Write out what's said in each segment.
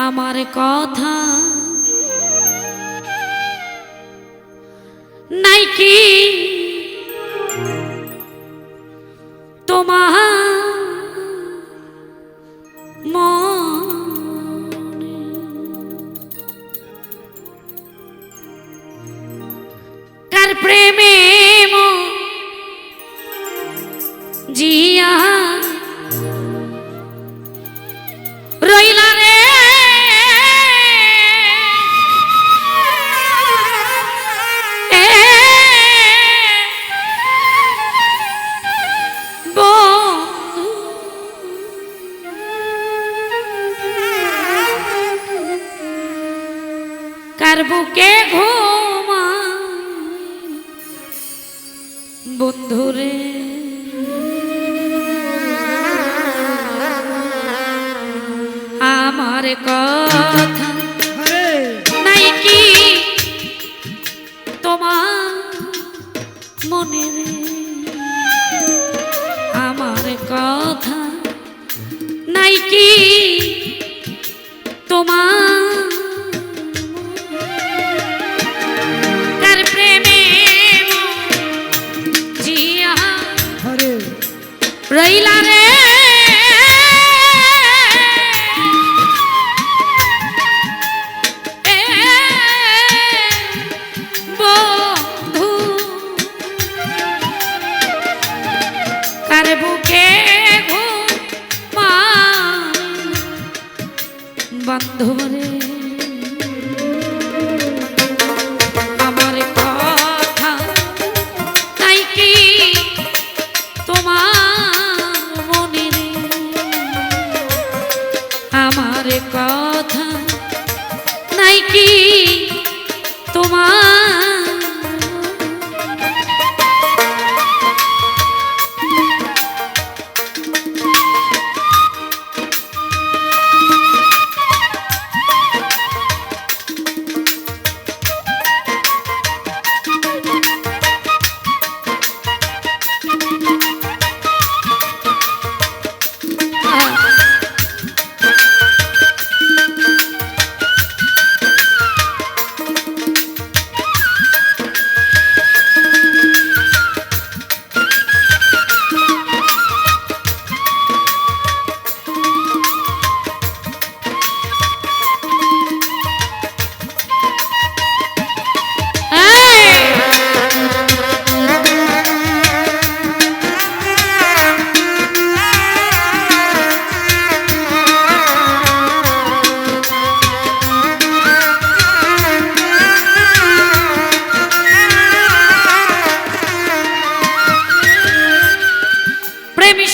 আমার কথা নাই কি তোমার মনে? কার প্রেমে জিয়া রইলা রে বন্ধু, কার বুকে ঘুমা বন্ধুরে? আমার কথা নাই কি তোমার মনে রে? আমার কথা নাই কি তোমার? কার প্রেমে জিয়া রইলা রে বুকে ঘুমা বান্ধবরে? আমার কথা তাই কি তোমার মনে রে? আমার কথা নাই কি তোমার?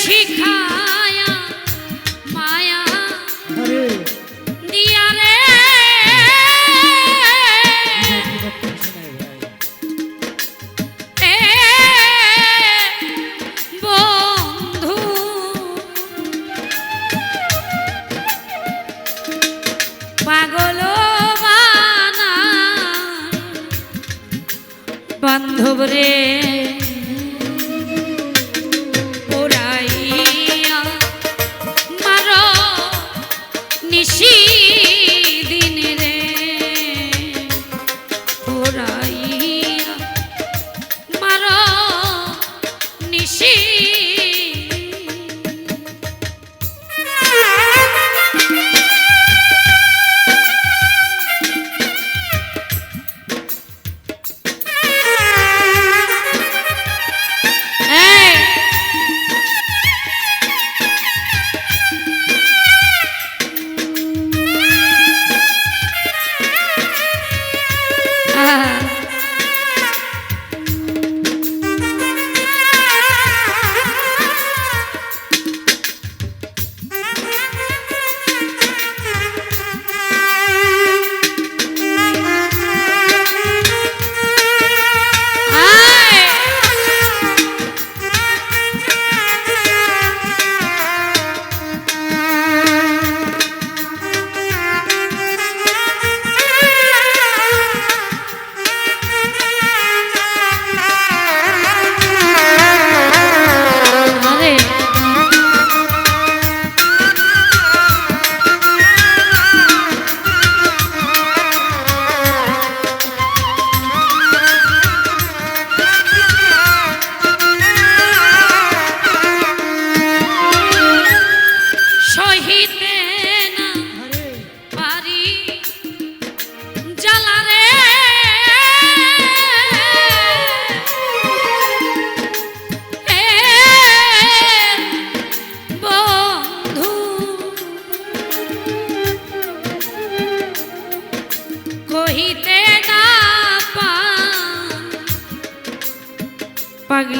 শিখায়া মায়া দিয়া রে বন্ধু, পাগল বানা বান্ধব রে। নিশি দিন রে ওরাইয়া মারো নিশি।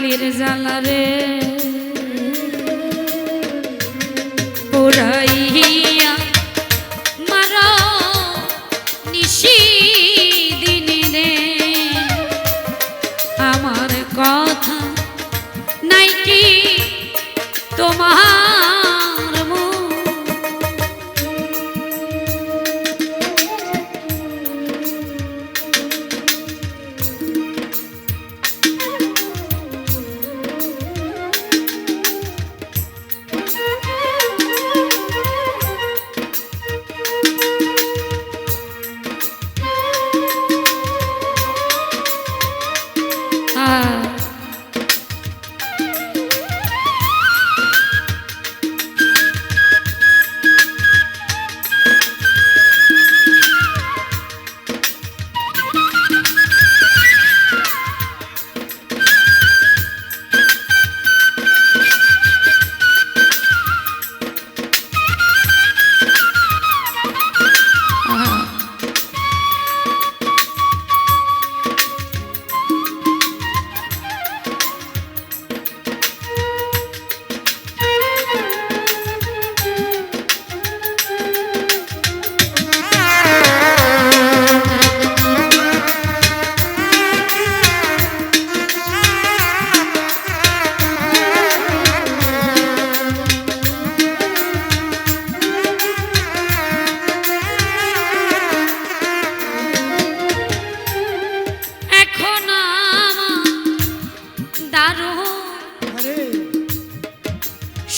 কালির জ্বালারে পুরাইয়া মারো নিশি দিনে রে আমার কথা নাই কি তোমার মন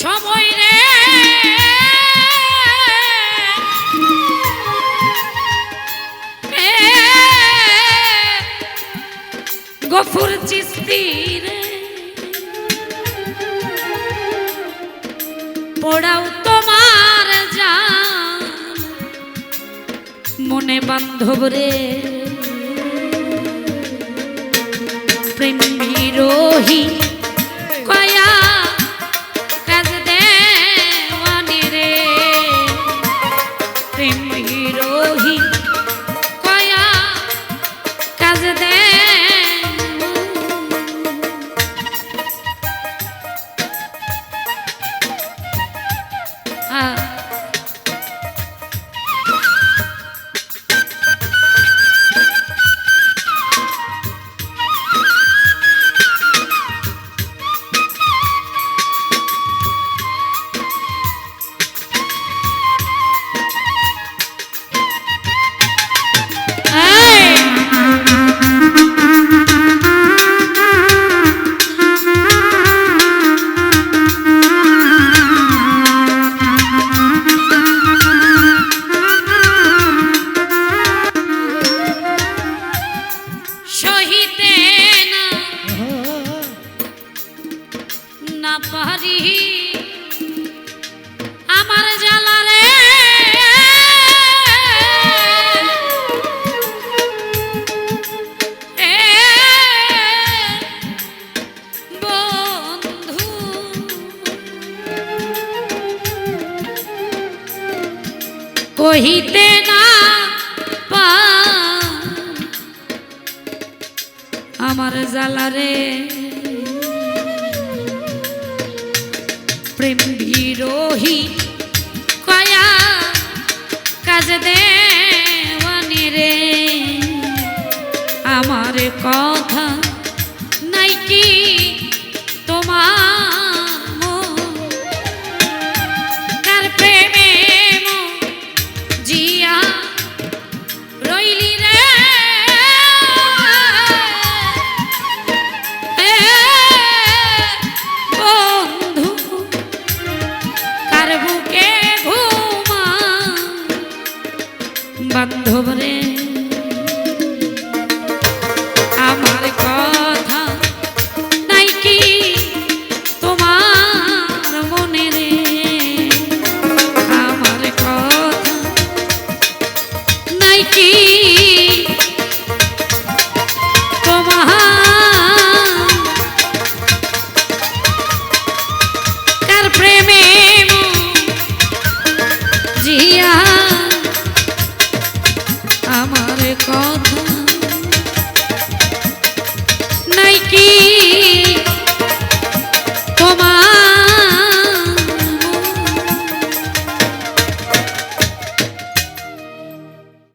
সময় রে গফুর চিস্তি রে পড়াও তোমার জান মনে বান্ধব রে প্রেম বিরোহী কয়া বিরোহী কয়া কাজ দে না পারি আমার জ্বালারে বন্ধু কহিতে না পা আমার জ্বালারে প্রেম বিরোহী কয়া কাজ দেওয়ানি রে আমার কথা নাই কি তোমার কার প্রেমে জিয়া রইলি রে বান্ধব রে